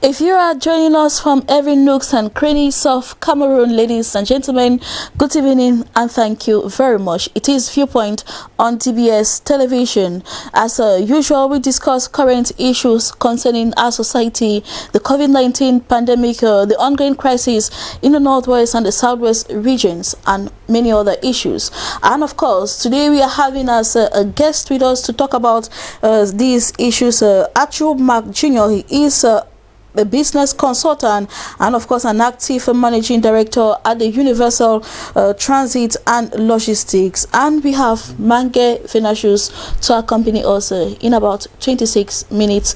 If you are joining us from every nooks and crannies of Cameroon, ladies and gentlemen, good evening and thank you very much. It is Viewpoint on Dbs television. As usual, we discuss current issues concerning our society, the COVID-19 pandemic, the ongoing crisis in the northwest and the southwest regions, and many other issues. And of course, today we are having as a guest with us to talk about these issues, Achu Mark Jr. He is a business consultant and of course an active managing director at the Universal Transit and Logistics, and we have Mange Venasius to accompany us in about 26 minutes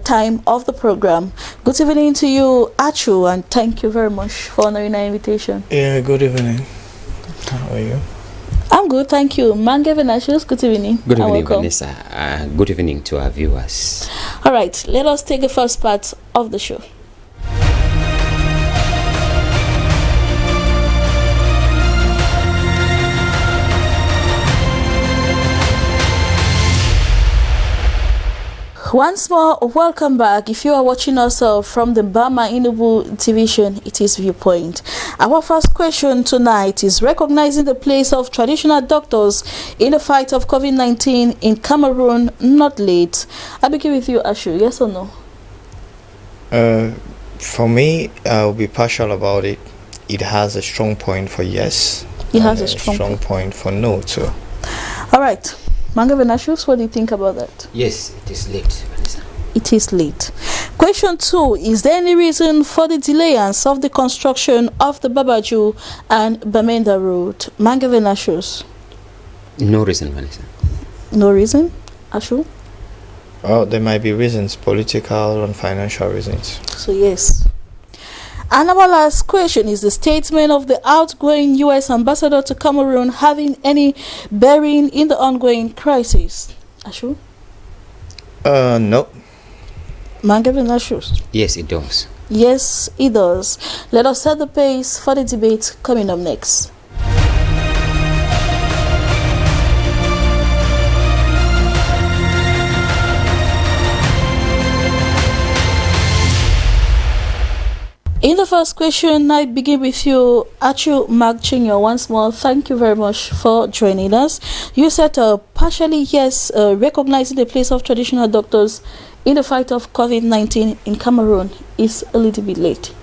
time of the program. Good evening to you, Achu, and thank you very much for honoring our invitation. Yeah, good evening. How are you? I'm good, thank you. Mange Venasius, good evening. Good evening, Vanessa. Good evening to our viewers. All right, let us take the first part of the show. Once more, welcome back. If you are watching us from the Bama Inubu division, it is Viewpoint. Our first question tonight is recognizing the place of traditional doctors in the fight of COVID-19 in Cameroon, not late. I'll begin with you, Ashu. Yes or no? For me, I'll be partial about it. It has a strong point for yes. It has a strong point for no too. All right. Mange Venasius, what do you think about that? Yes, it is late, Vanessa. It is late. Question 2. Is there any reason for the delayance of the construction of the Babaju and Bamenda Road? Mange Venasius. No reason, Vanessa. No reason? Ashu? Well, there might be reasons, political and financial reasons. So yes. And our last question, is the statement of the outgoing U.S. ambassador to Cameroon having any bearing in the ongoing crisis? Ashu? No. Mange Venasius? Yes, it does. Yes, it does. Let us set the pace for the debate coming up next. In the first question, I begin with you, Achu Mark Jr. Once more, thank you very much for joining us. You said partially yes, recognizing the place of traditional doctors in the fight of COVID-19 in Cameroon is a little bit late.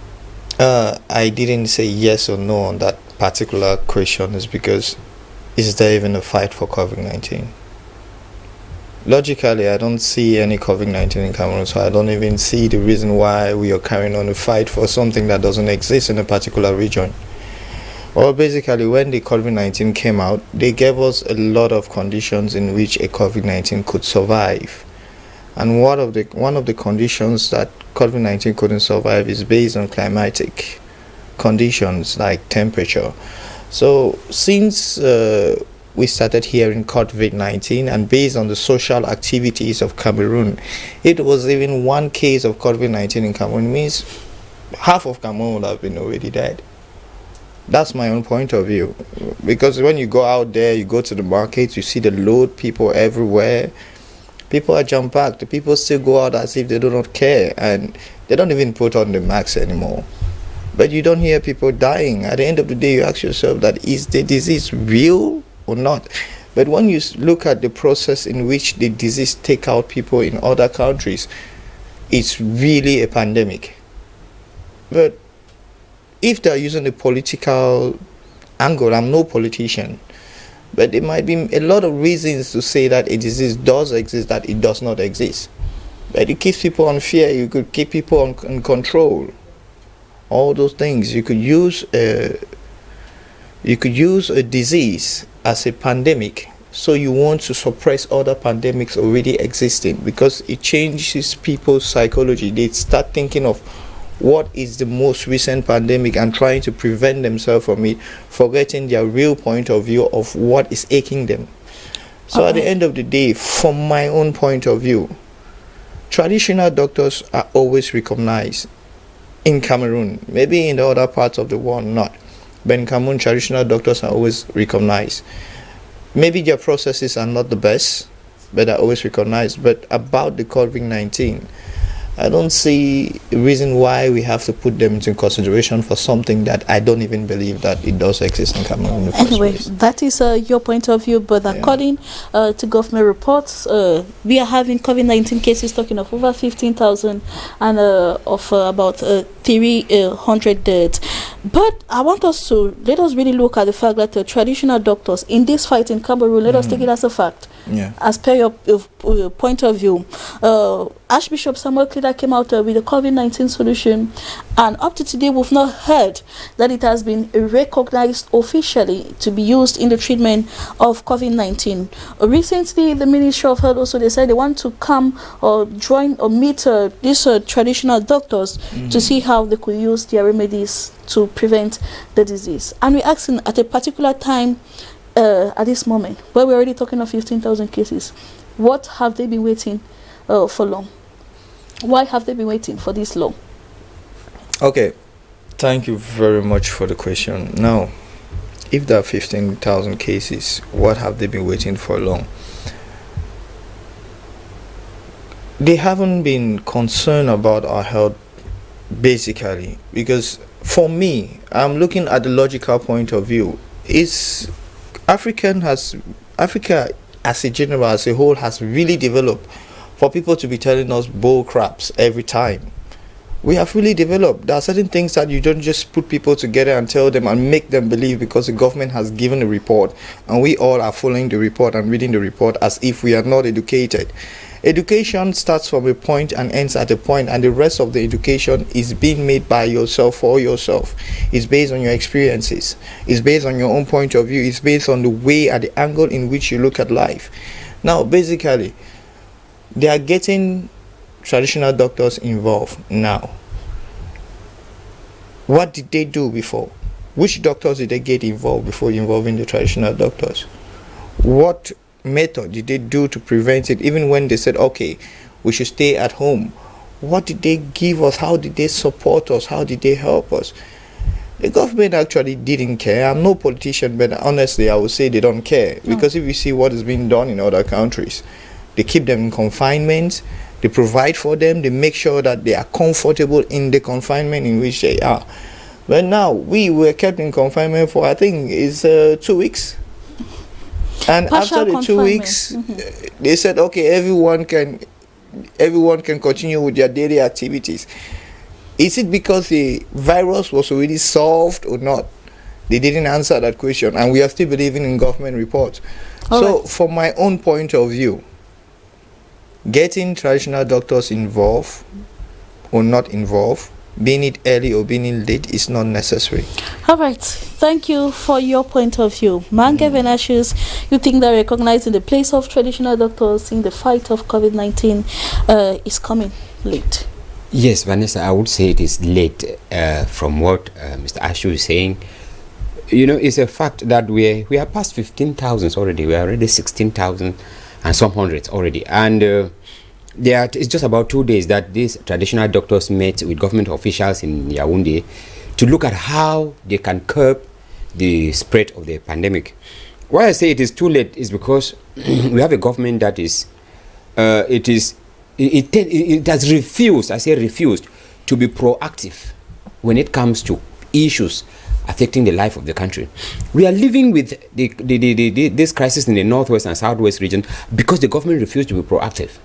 I didn't say yes or no on that particular question, is because is there even a fight for COVID-19? Logically, I don't see any COVID-19 in Cameroon, so I don't even see the reason why we are carrying on a fight for something that doesn't exist in a particular region. Well, basically, when the COVID-19 came out, they gave us a lot of conditions in which a COVID-19 could survive. And one of the conditions that COVID-19 couldn't survive is based on climatic conditions like temperature. So since we started hearing COVID-19, and based on the social activities of Cameroon, it was even one case of COVID-19 in Cameroon means half of Cameroon would have been already dead. That's my own point of view. Because when you go out there, you go to the markets, you see the load, people everywhere. People are jam-packed. The people still go out as if they do not care, and they don't even put on the masks anymore. But you don't hear people dying. At the end of the day, you ask yourself, that is the disease real or not? But when you look at the process in which the disease take out people in other countries, it's really a pandemic. But if they're using the political angle, I'm no politician, but there might be a lot of reasons to say that a disease does exist, that it does not exist. But it keeps people on fear. You could keep people on control. All those things. You could use a disease as a pandemic, so you want to suppress other pandemics already existing, because it changes people's psychology. They start thinking of what is the most recent pandemic and trying to prevent themselves from it, forgetting their real point of view of what is aching them. So at the end of the day, from my own point of view, traditional doctors are always recognized in Cameroon. Maybe in the other parts of the world not. But in Cameroon, traditional doctors are always recognized. Maybe their processes are not the best, but are always recognized. But about the COVID-19, I don't see a reason why we have to put them into consideration for something that I don't even believe that it does exist in Cameroon in the first Anyway, place. that is your point of view, but according to government reports, we are having COVID-19 cases talking of over 15,000 and of about 300 deaths. But I want us to let us really look at the fact that the traditional doctors in this fight in Cameroon, let us take it as a fact. Yeah. As per your point of view, Archbishop Samuel Klida came out with a COVID-19 solution, and up to today we've not heard that it has been recognized officially to be used in the treatment of COVID-19. Recently, the Ministry of Health also, they said they want to come or join or meet these traditional doctors to see how they could use their remedies to prevent the disease. And we're asking at a particular time, at this moment, where we're already talking of 15,000 cases, what have they been waiting for long? Why have they been waiting for this long? Okay, thank you very much for the question. Now, if there are 15,000 cases, what have they been waiting for long? They haven't been concerned about our health, basically, because for me, I'm looking at the logical point of view. Africa as a general, as a whole, has really developed for people to be telling us bull craps every time. We have really developed. There are certain things that you don't just put people together and tell them and make them believe because the government has given a report and we all are following the report and reading the report as if we are not educated. Education starts from a point and ends at a point, and the rest of the education is being made by yourself for yourself. It's based on your experiences. It's based on your own point of view. It's based on the way and the angle in which you look at life. Now, basically, they are getting traditional doctors involved now. What did they do before? Which doctors did they get involved before involving the traditional doctors? What method did they do to prevent it, even when they said, okay, we should stay at home? What did they give us? How did they support us? How did they help us? The government actually didn't care. I'm no politician, but honestly, I would say they don't care. Because if you see what is being done in other countries, they keep them in confinement, they provide for them, they make sure that they are comfortable in the confinement in which they are. But now, we were kept in confinement for, I think, it's 2 weeks. And Partial after the 2 weeks, they said, okay, everyone can continue with their daily activities. Is it because the virus was already solved or not? They didn't answer that question, and we are still believing in government reports. From my own point of view, getting traditional doctors involved or not involved, being it early or being it late, is not necessary. All right, thank you for your point of view. Mange Venatius, you think that recognizing the place of traditional doctors in the fight of COVID-19 is coming late? Yes, Vanessa, I would say it is late from what Mr. Ashu is saying. You know, it's a fact that we are past 15,000 already. We are already 16,000 and some hundreds already. And it's just about 2 days that these traditional doctors met with government officials in Yaoundé to look at how they can curb the spread of the pandemic. Why I say it is too late is because we have a government that it has refused, I say refused, to be proactive when it comes to issues affecting the life of the country. We are living with this crisis in the northwest and southwest region because the government refused to be proactive.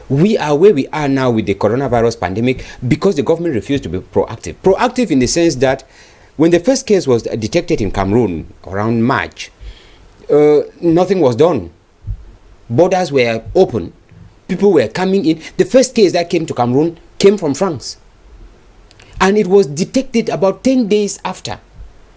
We are where we are now with the coronavirus pandemic because the government refused to be proactive. Proactive in the sense that when the first case was detected in Cameroon around March, nothing was done. Borders were open. People were coming in. The first case that came to Cameroon came from France. And it was detected about 10 days after.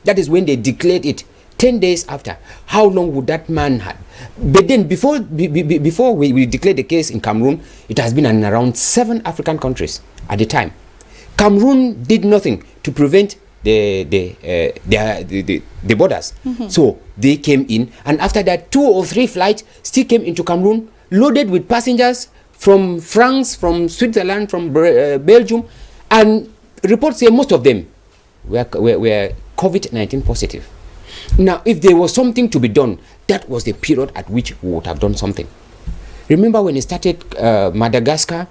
That is when they declared it. 10 days after. How long would that man have? But then before we declared the case in Cameroon, it has been in around 7 African countries at the time. Cameroon did nothing to prevent the borders. So they came in, and after that 2 or 3 flights still came into Cameroon loaded with passengers from France, from Switzerland, from Belgium, and reports say most of them were COVID-19 positive. Now, if there was something to be done, that was the period at which we would have done something. Remember when it started Madagascar,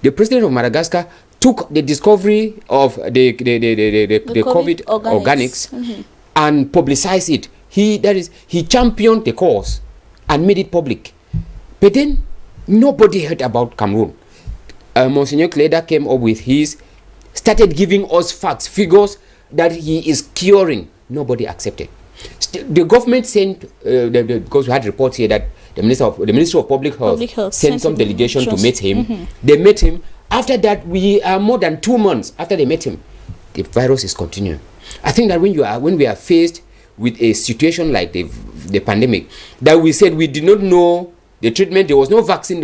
The president of Madagascar took the discovery of the COVID organics and publicized it. He championed the cause and made it public. But then nobody heard about Cameroon. Monsignor Kleda came up with started giving us facts, figures that he is curing. Nobody accepted. The government sent, because we had reports here that the Ministry of Public Health sent some delegation to meet him. They met him. After that, we are more than 2 months after they met him. The virus is continuing. I think that when we are faced with a situation like the pandemic, that we said we did not know the treatment, there was no vaccine,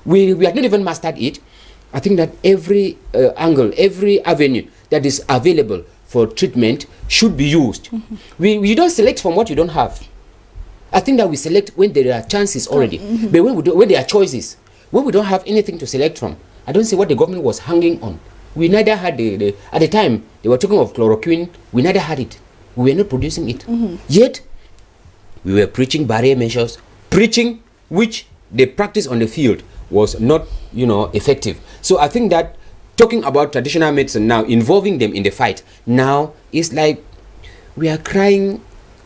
we had not even mastered it. I think that every angle, every avenue that is available for treatment should be used. We don't select from what you don't have. I think that we select when there are chances already. But when there are choices, when we don't have anything to select from, I don't see what the government was hanging on. We neither had at the time they were talking of chloroquine, we neither had it. We were not producing it. Yet we were preaching barrier measures, preaching which the practice on the field was not, effective. So I think that talking about traditional medicine now, involving them in the fight now, is like we are crying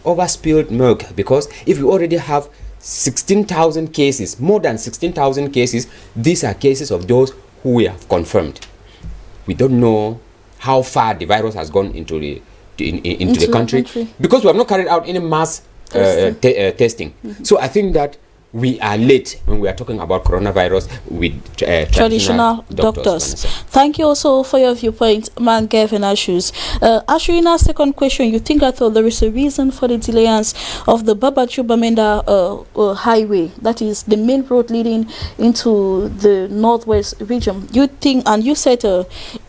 over spilled milk, because if we already have 16,000 cases, more than 16,000 cases, these are cases of those who we have confirmed. We don't know how far the virus has gone into the country, because we have not carried out any mass testing. So I think that we are late when we are talking about coronavirus with traditional doctors. Thank you also for your viewpoint, Mangev and Ashus. Ashu, in our second question, you think there is a reason for the delayance of the Babachu-Bamenda highway, that is the main road leading into the northwest region. You think, and you said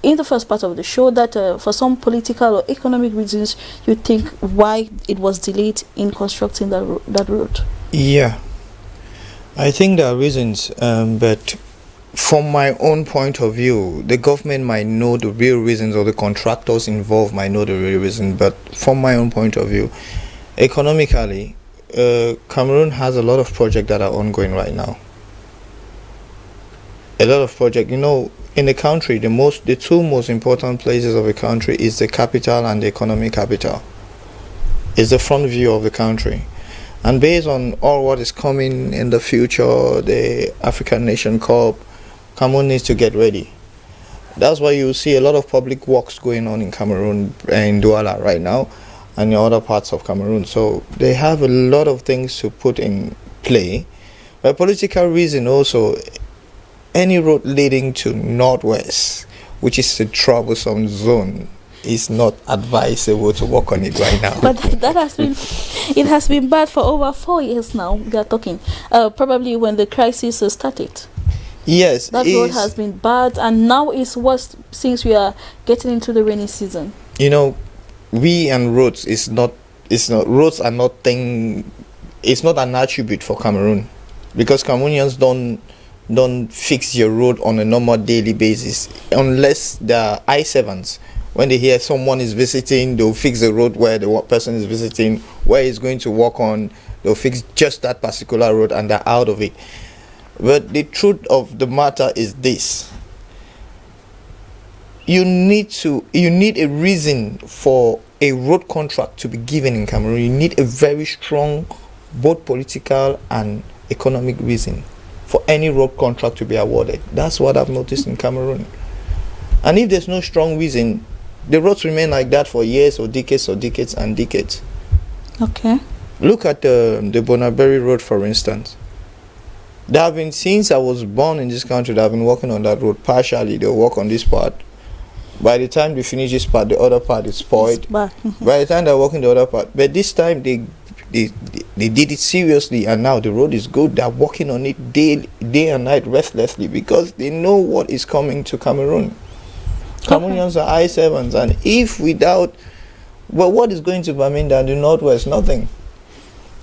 in the first part of the show that for some political or economic reasons, you think why it was delayed in constructing that road. Yeah. I think there are reasons, but from my own point of view, the government might know the real reasons, or the contractors involved might know the real reason. But from my own point of view, economically, Cameroon has a lot of projects that are ongoing right now. A lot of projects, in the country, the two most important places of the country is the capital and the economic capital. It's the front view of the country. And based on all what is coming in the future, the African Nation Cup, Cameroon needs to get ready. That's why you see a lot of public works going on in Cameroon, in Douala right now, and in other parts of Cameroon. So they have a lot of things to put in play. By political reason also, any road leading to northwest, which is a troublesome zone, is not advisable to work on it right now. But it has been bad for over 4 years now. We are talking probably when the crisis started. Yes, that road has been bad, and now it's worse since we are getting into the rainy season. We and roads roads are not thing. It's not an attribute for Cameroon, because Cameroonians don't fix your road on a normal daily basis unless they are I-7s. When they hear someone is visiting, they'll fix the road where the person is visiting, where he's going to walk on. They'll fix just that particular road, and they're out of it. But the truth of the matter is this: you need a reason for a road contract to be given in Cameroon. You need a very strong, both political and economic reason for any road contract to be awarded. That's what I've noticed in Cameroon. And if there's no strong reason, the roads remain like that for years or decades and decades. Okay. Look at the Bonaberi Road, for instance. There have been, since I was born in this country, they have been working on that road partially. They'll work on this part. By the time they finish this part, the other part is spoiled. By the time they're working the other part. But this time they did it seriously, and now the road is good. They're working on it day and night restlessly, because they know what is coming to Cameroon. Cameroonians are I-7s, and if what is going to Bamenda and the northwest? Nothing.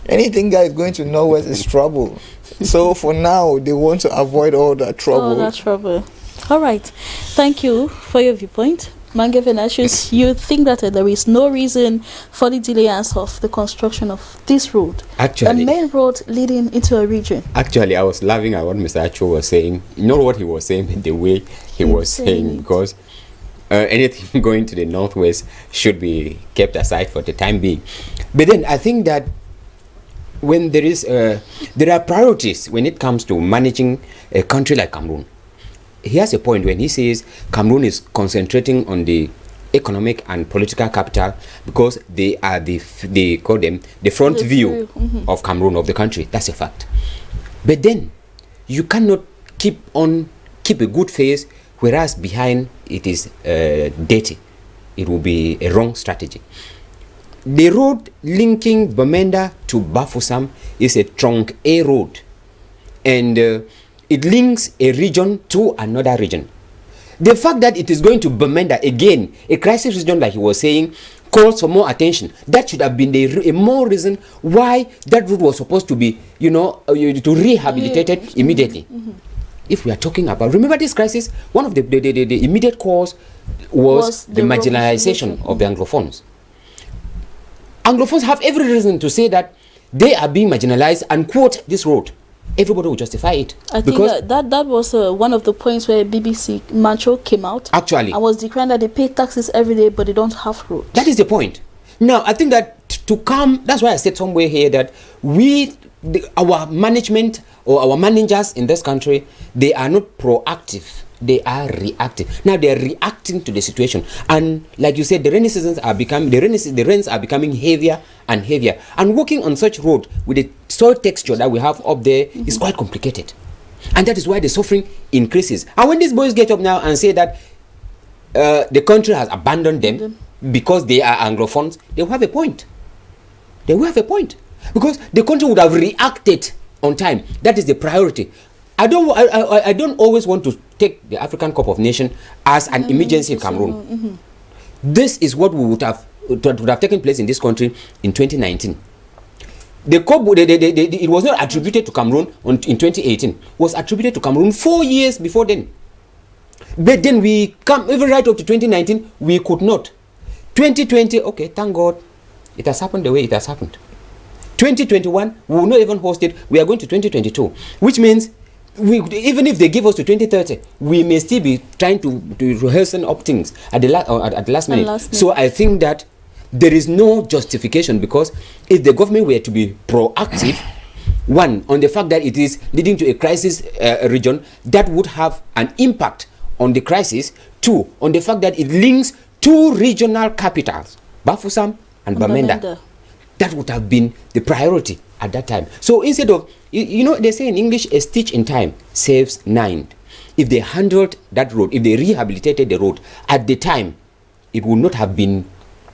Anything that is going to northwest is trouble. So for now, they want to avoid all that trouble. All right. Thank you for your viewpoint. Mangeven Ashes, you think that there is no reason for the delay of the construction of this road, Actually, a main road leading into a region? Actually, I was laughing at what Mr. Acho was saying. You know what he was saying, but the way he was saying, because anything going to the northwest should be kept aside for the time being. But then I think that when there are priorities when it comes to managing a country like Cameroon. He has a point when he says Cameroon is concentrating on the economic and political capital because they are they call them the front view of Cameroon, of the country. That's a fact. But then you cannot keep a good face, whereas behind it is dirty. It will be a wrong strategy. The road linking Bamenda to Bafoussam is a trunk A road, and it links a region to another region. The fact that it is going to Bamenda, again, a crisis region, like he was saying, calls for more attention. That should have been a more reason why that road was supposed to be, to rehabilitated immediately. If we are talking about, remember this crisis, one of the immediate cause was the marginalization of the Anglophones. Anglophones have every reason to say that they are being marginalized and quote this road. Everybody will justify it. I think that was one of the points where BBC Mancho came out. Actually. I was declaring that they pay taxes every day, but they don't have roads. That is the point. Now, I think that to come, that's why I said somewhere here that our management or our managers in this country, they are not proactive. They are reactive. Now they are reacting to the situation, and like you said, the rainy seasons are becoming the rains are becoming heavier and heavier. And walking on such road with the soil texture that we have up there is quite complicated, and that is why the suffering increases. And when these boys get up now and say that the country has abandoned them because they are Anglophones, they will have a point. They will have a point because the country would have reacted on time. That is the priority. I don't always want to take the African Cup of Nations as an emergency in Cameroon. This is what would have taken place in this country in 2019. The cup, it was not attributed to Cameroon in 2018. It was attributed to Cameroon 4 years before then. But then we come even right up to 2019, we could not. 2020, okay, thank God, it has happened the way it has happened. 2021, we will not even host it. We are going to 2022, which means even if they give us to 2030, we may still be trying to rehearsing up things at the last minute. So I think that there is no justification, because if the government were to be proactive, one, on the fact that it is leading to a crisis region, that would have an impact on the crisis. Two, on the fact that it links two regional capitals, Bafoussam and Bamenda. That would have been the priority at that time. So instead of, they say in English, a stitch in time saves 9. If they handled that road, if they rehabilitated the road at the time, it would not have been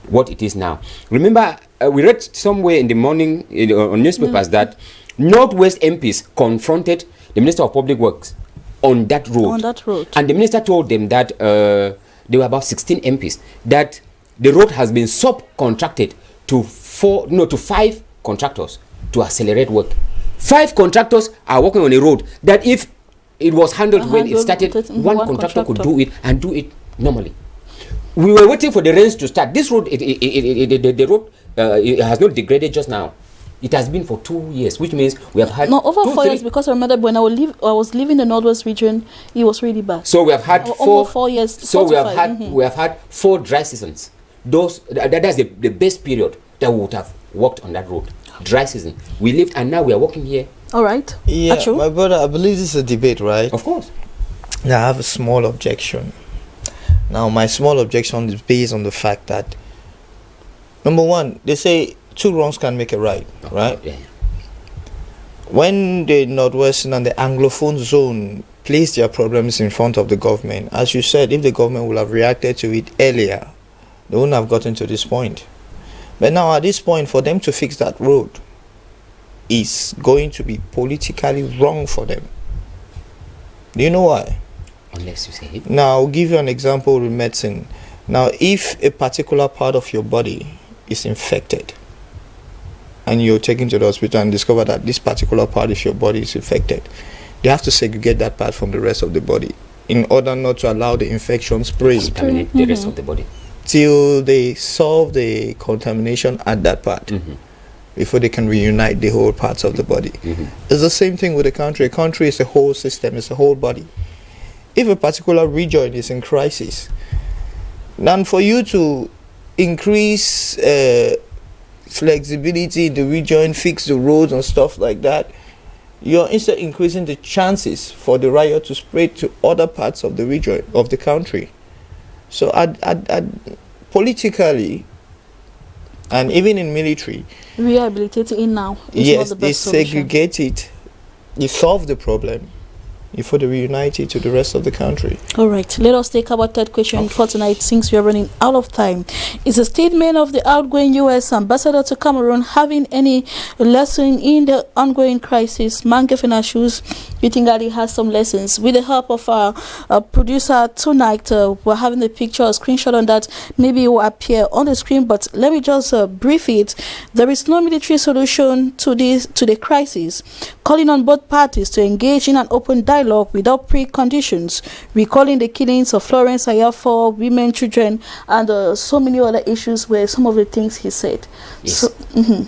what it is now. Remember, we read somewhere in the morning on newspapers that Northwest MPs confronted the Minister of Public Works on that road. And the minister told them that there were about 16 MPs, that the road has been subcontracted to 5 contractors to accelerate work. 5 contractors are working on a road that if it was handled when it started, one contractor could do it and do it normally. We were waiting for the rains to start. This road, the road it has not degraded just now. It has been for 2 years, which means we have had over 4 years, because I remember when I was living in the Northwest region, it was really bad. So we have had almost 4 years. So we have had 4 dry seasons. That's the best period that we would have worked on that road. Dry season. We lived, and now we are working here. All right. Yeah, my brother, I believe this is a debate, right? Of course. Now I have a small objection. Now my small objection is based on the fact that, number one, they say 2 wrongs can make a right, right? Yeah. When the Northwestern and the Anglophone zone place their problems in front of the government, as you said, if the government would have reacted to it earlier, they wouldn't have gotten to this point. But now at this point, for them to fix that road is going to be politically wrong for them. Do you know why? Unless you say it. Now, I'll give you an example with medicine. Now, if a particular part of your body is infected, and you're taken to the hospital and discover that this particular part of your body is infected, they have to segregate that part from the rest of the body. in order not to allow the infection spread. Contaminate the rest of the body. Till they solve the contamination at that part. Before they can reunite the whole parts of the body. It's the same thing with the country. A country is a whole system, it's a whole body. If a particular region is in crisis, then for you to increase flexibility in the region, fix the roads and stuff like that, you're instead increasing the chances for the riot to spread to other parts of the region, of the country. So politically, and even in military, rehabilitating now is yes, not the they best solution. segregate it. You solve the problem before they reunite it to the rest of the country. All right, let us take our third question for tonight, since we are running out of time. Is a statement of the outgoing U.S. ambassador to Cameroon having any lesson in the ongoing crisis? Mange Fenashus, you think that he has some lessons? With the help of our producer tonight, we're having a picture, a screenshot on that. Maybe it will appear on the screen, but let me just brief it. There is no military solution to the crisis, calling on both parties to engage in an open dialogue without preconditions, recalling the killings of Florence Ayafor, women, children, and so many other issues were some of the things he said. Yes. So,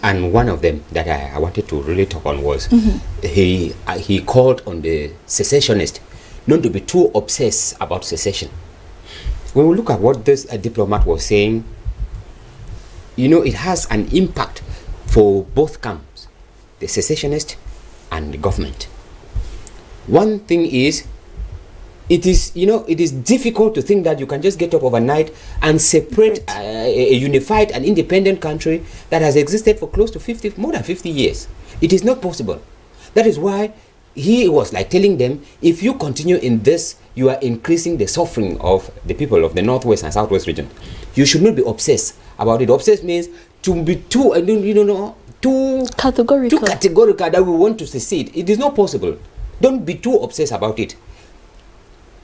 And one of them that I wanted to really talk on was he called on the secessionists not to be too obsessed about secession. When we look at what this diplomat was saying, it has an impact for both camps, the secessionists and the government. One thing is, it is difficult to think that you can just get up overnight and separate a unified and independent country that has existed for close to more than 50 years. It is not possible. That is why he was like telling them, if you continue in this, you are increasing the suffering of the people of the Northwest and Southwest region. You should not be obsessed about it. Obsessed means to be too categorical that we want to secede. It is not possible. Don't be too obsessed about it.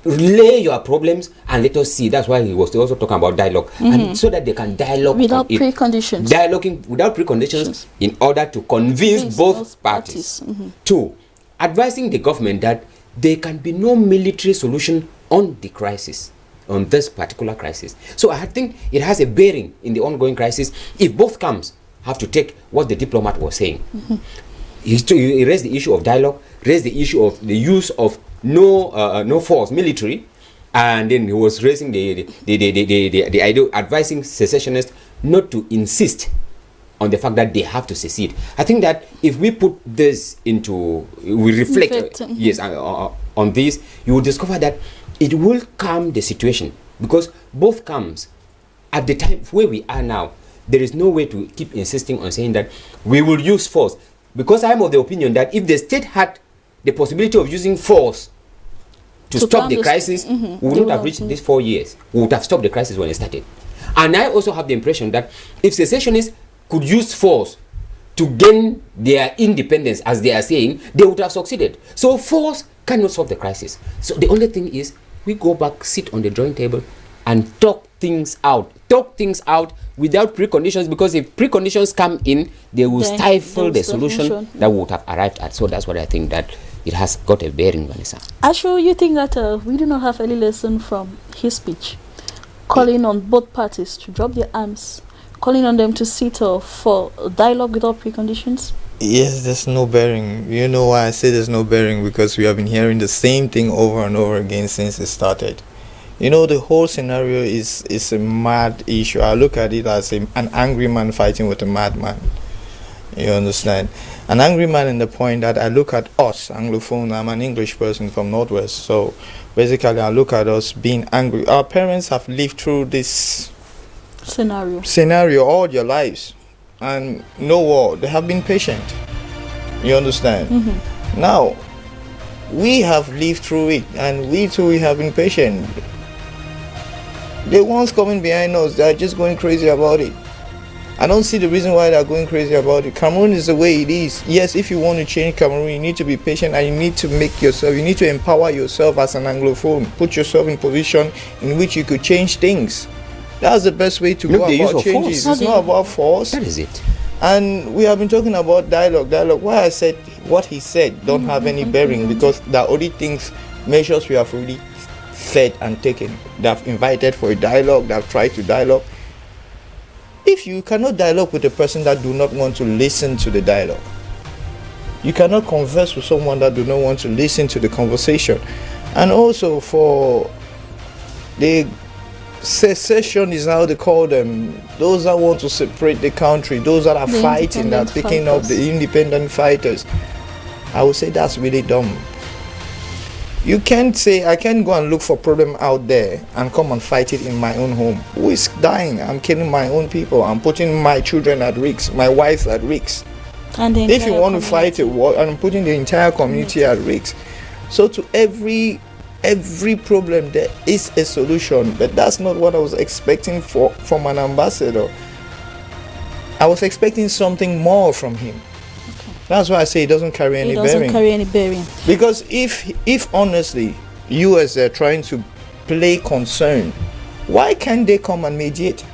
Lay your problems and let us see. That's why he was also talking about dialogue, and so that they can dialogue without preconditions. Dialoguing without preconditions in order to convince both parties. 2, advising the government that there can be no military solution on the crisis, on this particular crisis. So I think it has a bearing in the ongoing crisis if both camps have to take what the diplomat was saying. He raised the issue of dialogue, raised the issue of the use of no force, military, and then he was raising the idea, advising secessionists not to insist on the fact that they have to secede. I think that if we put this we reflect on this, you will discover that it will calm the situation, because both camps, at the time where we are now, there is no way to keep insisting on saying that we will use force. Because I am of the opinion that if the state had the possibility of using force to stop the crisis, we would not have reached these 4 years. We would have stopped the crisis when it started. And I also have the impression that if secessionists could use force to gain their independence, as they are saying, they would have succeeded. So force cannot solve the crisis. So the only thing is, we go back, sit on the drawing table, and talk things out. Talk things out without preconditions, because if preconditions come in, they will stifle the solution that we would have arrived at. So that's what I think, that it has got a bearing, Vanessa. Ashu, you think that we do not have any lesson from his speech, calling on both parties to drop their arms, calling on them to sit for dialogue without preconditions? Yes, there's no bearing. You know why I say there's no bearing? Because we have been hearing the same thing over and over again since it started. The whole scenario is a mad issue. I look at it as an angry man fighting with a madman. You understand? An angry man in the point that I look at us, Anglophone. I'm an English person from Northwest. So basically I look at us being angry. Our parents have lived through this scenario all their lives. And no war. They have been patient. You understand? Now, we have lived through it, and we too have been patient. The ones coming behind us, they are just going crazy about it. I don't see the reason why they are going crazy about it. Cameroon is the way it is. Yes, if you want to change Cameroon, you need to be patient, and you need to you need to empower yourself as an Anglophone. Put yourself in position in which you could change things. That's the best way to go about changes. It's not about force. That is it. And we have been talking about dialogue. Why I said what he said don't have any bearing, because there are already measures we have already fed and taken. They have invited for a dialogue, they have tried to dialogue. If you cannot dialogue with a person that do not want to listen to the dialogue, you cannot converse with someone that do not want to listen to the conversation. And also for the secession is how they call them, those that want to separate the country, those that are fighting, that are picking up the independent fighters, I would say that's really dumb. You can't say I can go and look for problem out there and come and fight it in my own home. Who is dying? I'm killing my own people. I'm putting my children at risk, my wife at risk. And if you want to fight a war, I'm putting the entire community at risk. So to every problem there is a solution, but that's not what I was expecting from an ambassador. I was expecting something more from him. That's why I say it doesn't carry any bearing. It doesn't carry any bearing. Because if honestly, US are trying to play concern, why can't they come and mediate?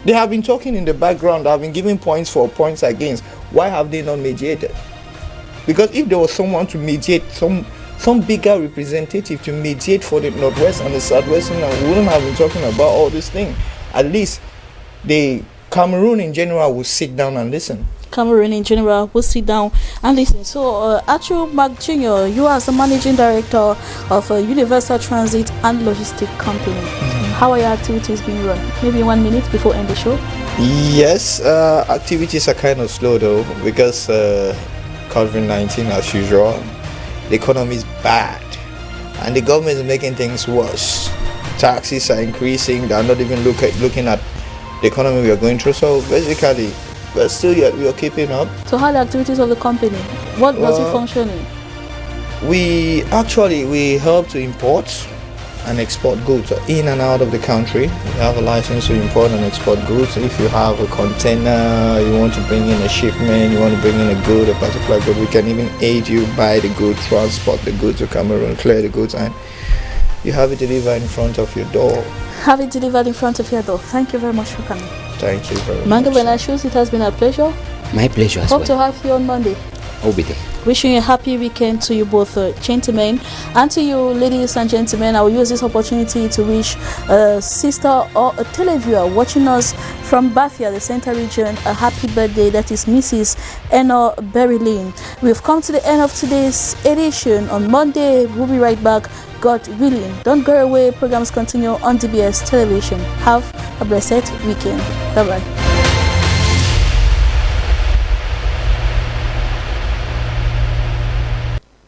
They have been talking in the background, they have been giving points for, points against. Why have they not mediated? Because if there was someone to mediate, some bigger representative to mediate for the Northwest and the Southwest, we wouldn't have been talking about all these things. At least the Cameroon in general will sit down and listen. Cameroon in general will sit down and listen. So, Achu Mark Jr., you are the managing director of Universal Transit and Logistics Company. How are your activities being run? Maybe 1 minute before end the show. Yes, activities are kind of slow though because COVID-19 as usual. The economy is bad and the government is making things worse. Taxes are increasing. They are not even looking at the economy we are going through. So basically, but still yet we are keeping up. So how are the activities of the company? What was it functioning? We help to import and export goods in and out of the country. We have a license to import and export goods. If you have a container, you want to bring in a shipment, you want to bring in a good, a particular good, we can even aid you buy the good, transport the goods to Cameroon, clear the goods, and you have it delivered in front of your door. Have it delivered in front of your door. Thank you very much for coming. Thank you very Manga much. Benashus, it has been a pleasure. My pleasure as Hope well. to have you on Monday. I'll be there. Wishing a happy weekend to you both, gentlemen, and to you, ladies and gentlemen. I will use this opportunity to wish a sister or a televiewer watching us from Bafia, the Center Region, a happy birthday. That is Mrs. Eno Berylin. We've come to the end of today's edition. On Monday, we'll be right back, God willing. Don't go away. Programs continue on DBS Television. Have a blessed weekend. Bye-bye.